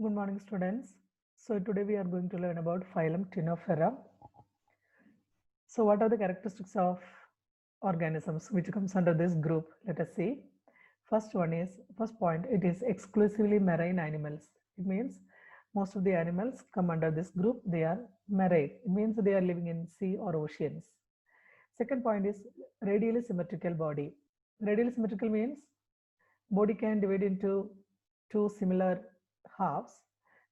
Good morning, students. So today we are going to learn about phylum Ctenophora. So what are the characteristics of organisms which comes under this group? Let us see. First point, it is exclusively marine animals. It means most of the animals come under this group. They are marine. It means they are living in sea or oceans. Second point is radially symmetrical body. Radially symmetrical means body can divide into two similar halves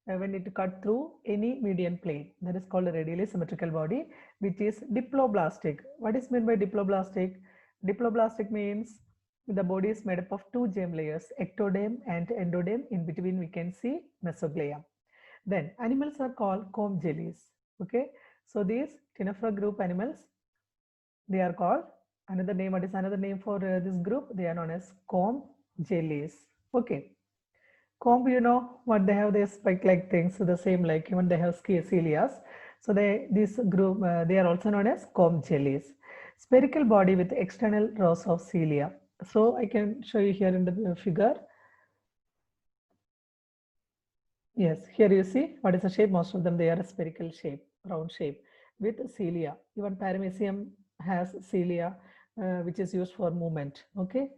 when it cut through any median plane. That is called a radially symmetrical body, which is diploblastic. What is meant by diploblastic? Diploblastic means the body is made up of two germ layers, ectoderm and endoderm. In between we can see mesoglea. Then animals are called comb jellies. Okay, so these Ctenophora group animals, they are called another name. What is another name for this group? They are known as comb jellies. Okay. Comb, you know what they have, they spike-like things, so the same like even they have cilias. So this group, they are also known as comb jellies. Spherical body with external rows of cilia. So I can show you here in the figure. Yes, here you see what is the shape. Most of them, they are a spherical shape, round shape with cilia. Even paramecium has cilia, which is used for movement. Okay,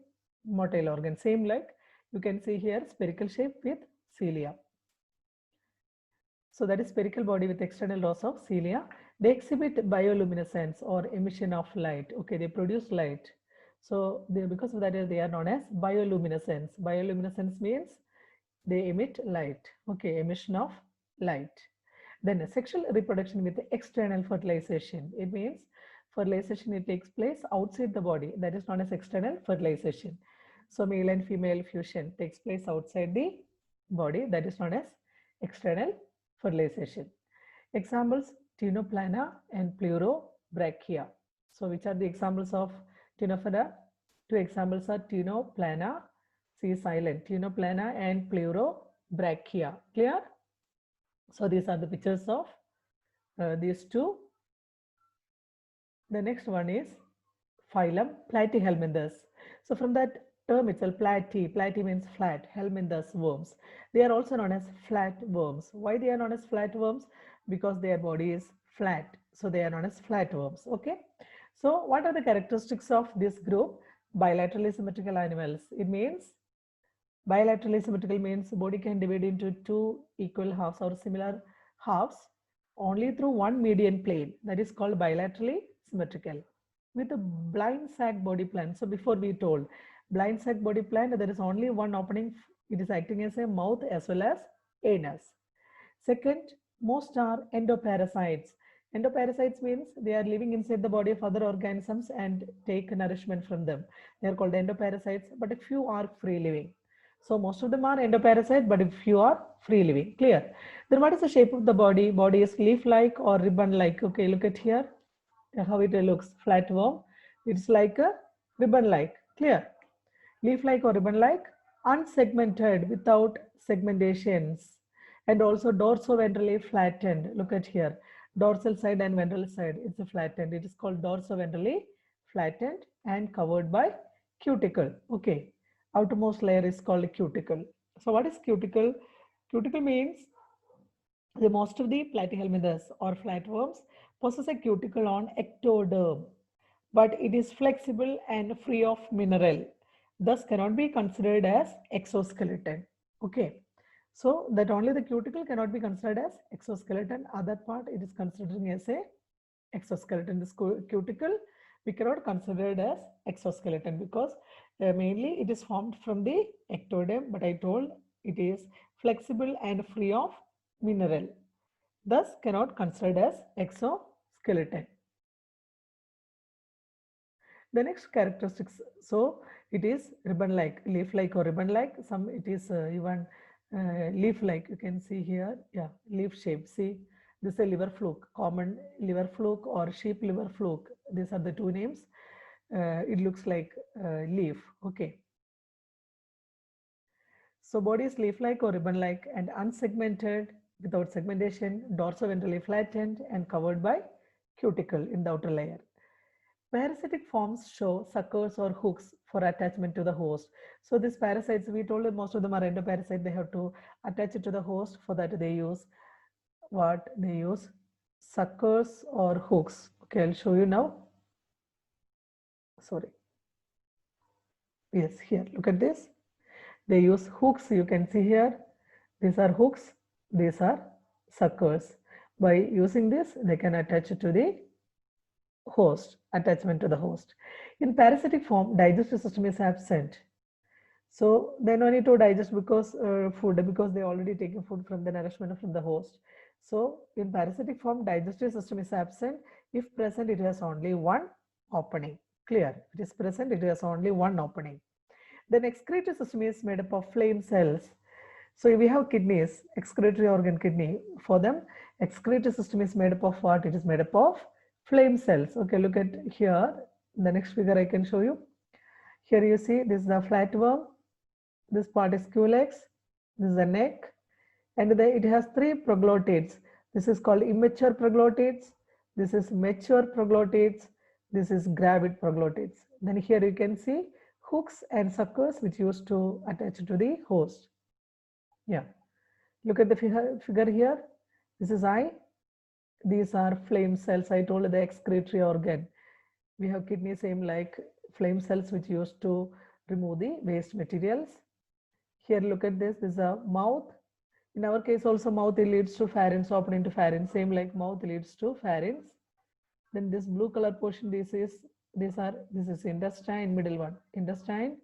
motile organ, same like you can see here, spherical shape with cilia. So that is spherical body with external rows of cilia. They exhibit bioluminescence or emission of light. Okay, they produce light. So because of that, they are known as bioluminescence. Bioluminescence means they emit light. Okay, emission of light. Then sexual reproduction with external fertilization. It means fertilization, it takes place outside the body. That is known as external fertilization. So male and female fusion takes place outside the body. That is known as external fertilization. Examples, Ctenoplana and Pleurobrachia. So which are the examples of Ctenophora? Two examples are Ctenoplana, C silent, Ctenoplana and Pleurobrachia. Clear? So these are the pictures of these two. The next one is phylum Platyhelminthes. So from that term itself, platy means flat, helminthus worms. They are also known as flat worms. Why they are known as flat worms? Because their body is flat. So they are known as flat worms. Okay. So what are the characteristics of this group? Bilaterally symmetrical animals. It means bilaterally symmetrical means body can divide into two equal halves or similar halves only through one median plane. That is called bilaterally symmetrical. With a blind sac body plan. So before we told blind sac body plan, there is only one opening. It is acting as a mouth as well as anus. Second, most are endoparasites. Endoparasites means they are living inside the body of other organisms and take nourishment from them. They are called endoparasites, but a few are free living. So most of them are endoparasite, but a few are free living. Clear? Then what is the shape of the body? Body is leaf-like or ribbon-like. Okay, look at here how it looks. Flatworm. It's like a ribbon-like. Clear? Leaf-like or ribbon-like, unsegmented without segmentations, and also dorsoventrally flattened. Look at here, dorsal side and ventral side, it's a flattened. It is called dorsoventrally flattened and covered by cuticle. Okay, outermost layer is called cuticle. So what is cuticle? Cuticle means the most of the platyhelminthes or flatworms possess a cuticle on ectoderm, but it is flexible and free of mineral, thus cannot be considered as exoskeleton. Okay, so that only the cuticle cannot be considered as exoskeleton. Other part it is considered as a exoskeleton. This cuticle we cannot consider it as exoskeleton because mainly it is formed from the ectoderm, but I told it is flexible and free of mineral, thus cannot considered as exoskeleton. The next characteristics, so it is ribbon-like, leaf-like or ribbon-like. Some it is even leaf-like. You can see here, yeah, leaf shape. See, this is a liver fluke, common liver fluke or sheep liver fluke. These are the two names. It looks like leaf. Okay. So body is leaf-like or ribbon-like and unsegmented without segmentation, dorsoventrally flattened and covered by cuticle in the outer layer. Parasitic forms show suckers or hooks for attachment to the host. So these parasites, we told that most of them are endoparasite. They have to attach it to the host. For that they use what? They use suckers or hooks. Okay, I'll show you now. Sorry. Yes, here, look at this. They use hooks. You can see here. These are hooks. These are suckers. By using this, they can attach it to the host, attachment to the host. In parasitic form, digestive system is absent. So they no need to digest because food, because they already taken food from the nourishment from the host. So in parasitic form, digestive system is absent. If present, it has only one opening. Clear? If it is present, it has only one opening. Then excretory system is made up of flame cells. So we have kidneys, excretory organ kidney. For them, excretory system is made up of what? It is made up of flame cells. Okay, look at here. The next figure I can show you. Here you see this is the flatworm. This part is culex. This is the neck. And it has three proglottids. This is called immature proglottids. This is mature proglottids. This is gravid proglottids. Then here you can see hooks and suckers which used to attach to the host. Yeah. Look at the figure here. This is eye. These are flame cells. I told the excretory organ. We have kidney, same like flame cells which used to remove the waste materials. Here look at this. This is a mouth. In our case also mouth leads to pharynx, opening to pharynx. Same like mouth leads to pharynx. Then this blue color portion, this is intestine, middle one, intestine,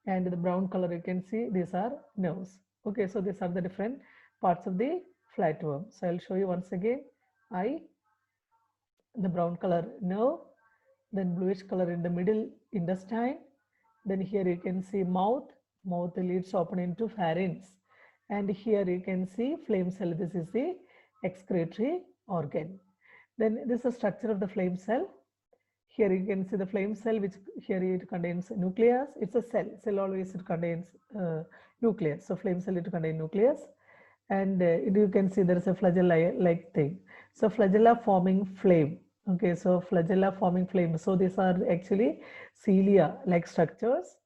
and the brown color you can see these are nerves. Okay, so these are the different parts of the flatworm. So I'll show you once again. Eye, the brown color nerve, then bluish color in the middle intestine. Then here you can see mouth leads open into pharynx. And here you can see flame cell. This is the excretory organ. Then this is the structure of the flame cell. Here you can see the flame cell, which here it contains nucleus. It's a cell. Cell always it contains nucleus. So flame cell it contains nucleus. And you can see there is a flagella-like thing. So flagella forming flame. Okay, so flagella forming flame. So these are actually cilia-like structures.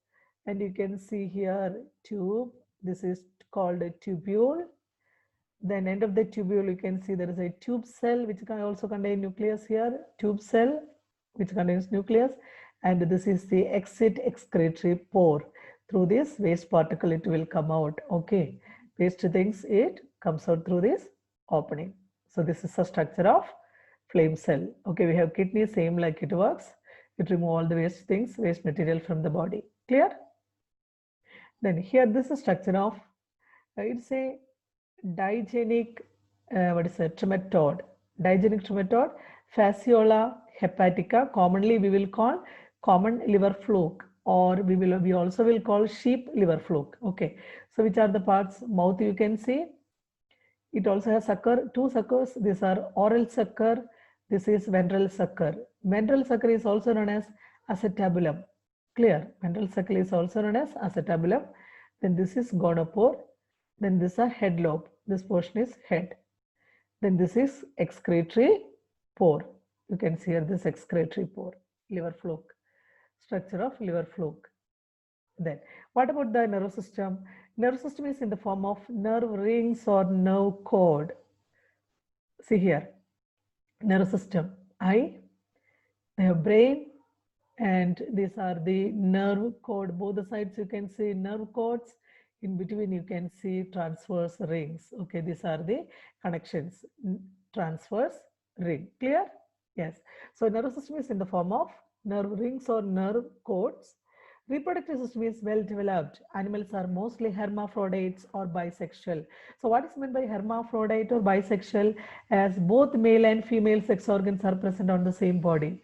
And you can see here tube. This is called a tubule. Then end of the tubule, you can see there is a tube cell which can also contain nucleus here. Tube cell which contains nucleus. And this is the exit excretory pore. Through this waste particle, it will come out. Okay, waste things, it comes out through this opening. So this is the structure of flame cell. Okay, we have kidney, same like it works. It removes all the waste things, waste material from the body. Clear? Then here this is structure of, it's a digenic, trematode. Digenic trematode, Fasciola hepatica. Commonly we will call common liver fluke, or we also will call sheep liver fluke. Okay, so which are the parts? Mouth you can see. It also has sucker, two suckers. These are oral sucker. This is ventral sucker. Ventral sucker is also known as acetabulum. Clear? Ventral sucker is also known as acetabulum. Then this is gonopore. Then this is a head lobe. This portion is head. Then this is excretory pore. You can see here this excretory pore, liver fluke, structure of liver fluke. Then what about the nervous system? Nervous system is in the form of nerve rings or nerve cord. See here, nervous system, eye, they have brain, and these are the nerve cord. Both the sides you can see nerve cords. In between you can see transverse rings. Okay, these are the connections. Transverse ring. Clear? Yes. So nervous system is in the form of nerve rings or nerve cords. Reproductive system is well developed. Animals are mostly hermaphrodites or bisexual. So what is meant by hermaphrodite or bisexual? As both male and female sex organs are present on the same body.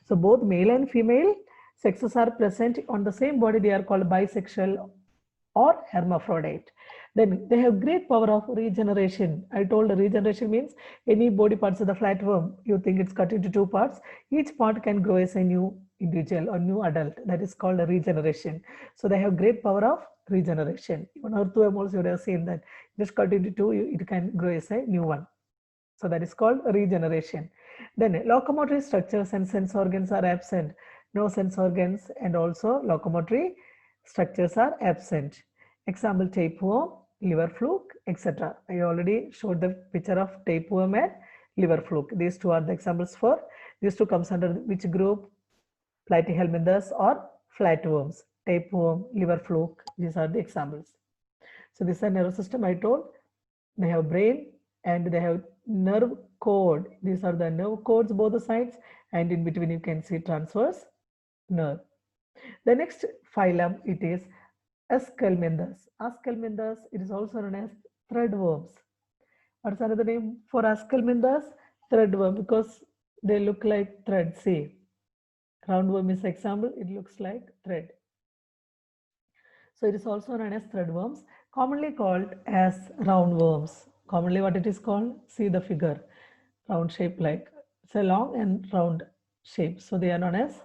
So both male and female sexes are present on the same body. They are called bisexual or hermaphrodite. Then they have great power of regeneration. I told regeneration means any body parts of the flatworm, you think it's cut into two parts. Each part can grow as a new individual or new adult. That is called regeneration. So they have great power of regeneration. Even earthworm also you would have seen that just cut into two, it can grow as a new one. So that is called regeneration. Then locomotory structures and sense organs are absent. No sense organs and also locomotory structures are absent. Example, tapeworm, liver fluke, etc. I already showed the picture of tapeworm and liver fluke. These two are the examples for, these two comes under which group? Platyhelminthes or flatworms. Tapeworm, liver fluke, these are the examples. So this is a nervous system I told. They have brain and they have nerve cord. These are the nerve cords both the sides, and in between you can see transverse nerve. The next phylum it is Aschelminthus. Aschelminthus, it is also known as threadworms. What's another name for Aschelminthus? Threadworm, because they look like thread. See, roundworm is example, it looks like thread. So it is also known as threadworms, commonly called as roundworms. Commonly what it is called? See the figure, round shape, like it's a long and round shape. So they are known as,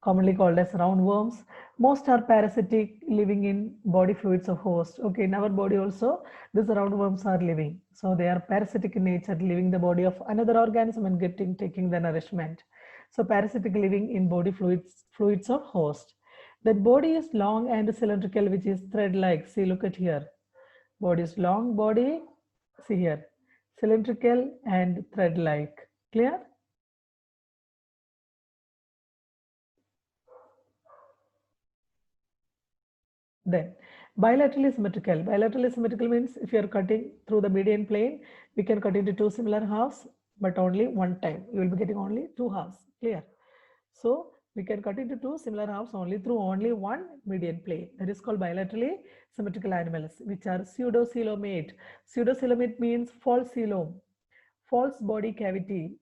commonly called as roundworms. Most are parasitic, living in body fluids of host. Okay, in our body also, these roundworms are living. So they are parasitic in nature, living the body of another organism and taking the nourishment. So parasitic, living in body fluids of host. That body is long and cylindrical, which is thread-like. See, look at here. Body is long, body, see here, cylindrical and thread-like. Clear? Then bilaterally symmetrical. Bilaterally symmetrical means if you are cutting through the median plane, we can cut into two similar halves, but only one time. You will be getting only two halves. Clear? So we can cut into two similar halves only through only one median plane. That is called bilaterally symmetrical animals, which are pseudocoelomate. Pseudocoelomate means false coelom, false body cavity.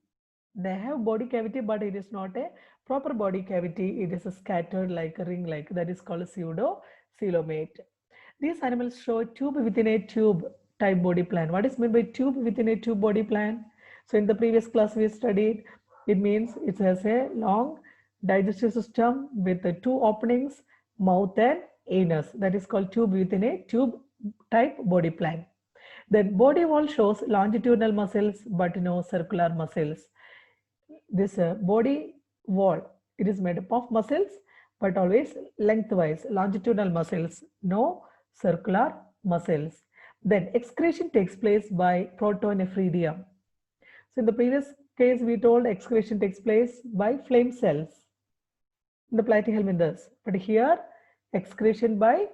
They have body cavity, but it is not a proper body cavity. It is a scattered like a ring, like that is called pseudocoelomate. These animals show tube within a tube type body plan. What is meant by tube within a tube body plan? So in the previous class we studied, it means it has a long digestive system with the two openings, mouth and anus. That is called tube within a tube type body plan. Then body wall shows longitudinal muscles but no circular muscles. This body wall, it is made up of muscles but always lengthwise, longitudinal muscles, no circular muscles. Then excretion takes place by protonephridia. So in the previous case we told excretion takes place by flame cells in the platyhelminthes, but here excretion by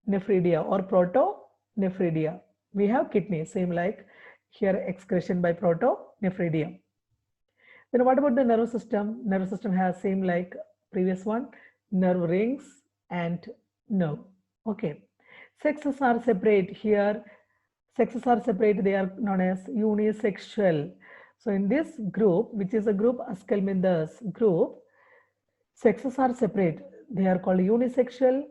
nephridia or protonephridia. We have kidney, same like here excretion by protonephridia. Then what about the nervous system? Nervous system has same like previous one, nerve rings and nerve. Okay. Sexes are separate here. Sexes are separate. They are known as unisexual. So in this group, which is a group Aschelminthus group, sexes are separate. They are called unisexual,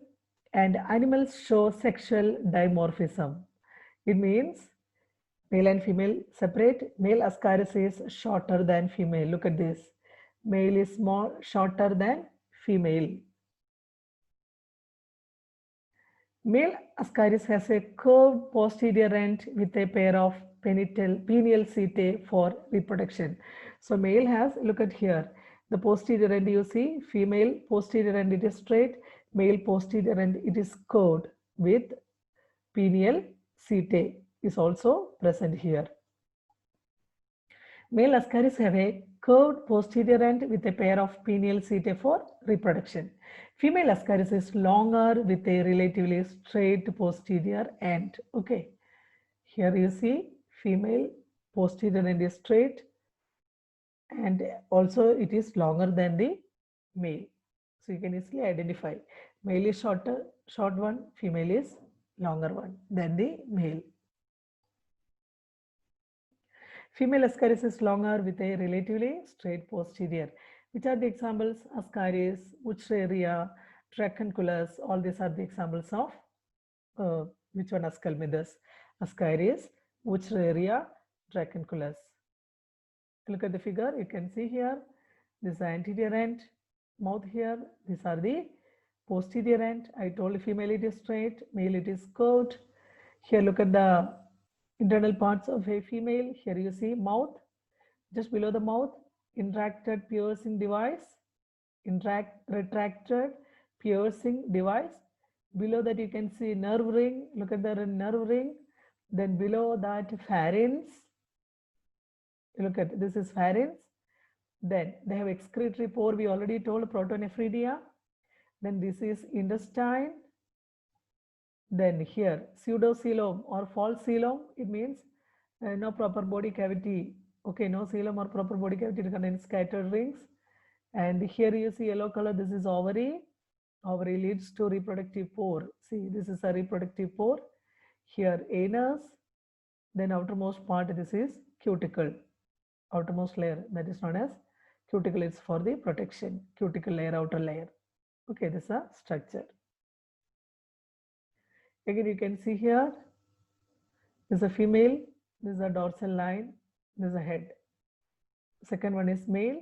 and animals show sexual dimorphism. It means male and female separate. Male Ascaris is shorter than female. Look at this. Male is shorter than female. Male Ascaris has a curved posterior end with a pair of penial setae for reproduction. So male has, look at here, the posterior end you see, female posterior end it is straight, male posterior end it is curved with penial setae is also present here. Male Ascaris have a curved posterior end with a pair of penial setae for reproduction. Female Ascaris is longer with a relatively straight posterior end. Okay, here you see female posterior end is straight and also it is longer than the male. So you can easily identify male is short one, female is longer one than the male. Female Ascaris is longer with a relatively straight posterior. Which are the examples? Ascaris, Wuchereria, Dracunculus, all these are the examples of which one? Aschelminthus. Ascaris, Wuchereria, Dracunculus. Look at the figure, you can see here, this is the anterior end, mouth here, these are the posterior end. I told female it is straight, male it is curved. Here look at the internal parts of a female. Here you see mouth, just below the mouth, intracted piercing device, retracted piercing device. Below that you can see nerve ring. Look at the nerve ring. Then below that pharynx. Look at this is pharynx. Then they have excretory pore. We already told protonephridia. Then this is intestine. Then here pseudocoelom or false coelom. It means no proper body cavity. Okay, no coelom or proper body cavity. It contains scattered rings. And here you see yellow color. This is ovary. Ovary leads to reproductive pore. See, this is a reproductive pore. Here anus. Then outermost part, this is cuticle. Outermost layer, that is known as cuticle, is for the protection. Cuticle layer, outer layer. Okay, this is a structure. Again, you can see here, this is a female, this is a dorsal line, this is a head. Second one is male,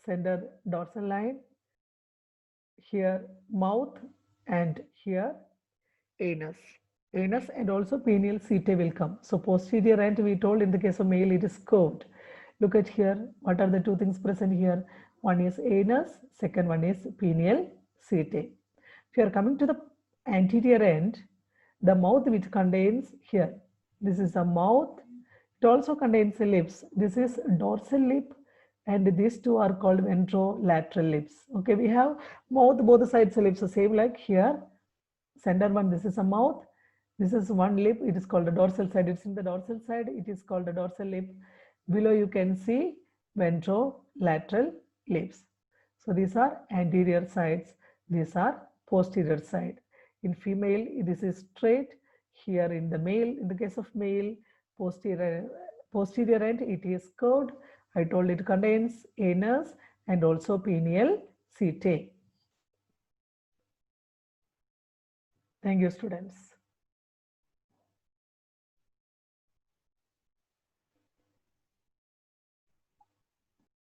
center dorsal line, here mouth, and here anus. Anus and also pineal setae will come. So posterior end, we told in the case of male, it is curved. Look at here, what are the two things present here? One is anus, second one is pineal setae. If you are coming to the anterior end, the mouth which contains here, this is a mouth. It also contains lips. This is dorsal lip, and these two are called ventrolateral lips. Okay, we have mouth, both sides lips, the same like here. Center one, this is a mouth. This is one lip. It is called the dorsal side. It's in the dorsal side. It is called the dorsal lip. Below you can see ventrolateral lips. So these are anterior sides. These are posterior side. In female, this is straight. Here in the male, in the case of male, posterior end, it is curved. I told it contains anus and also pineal setae. Thank you, students.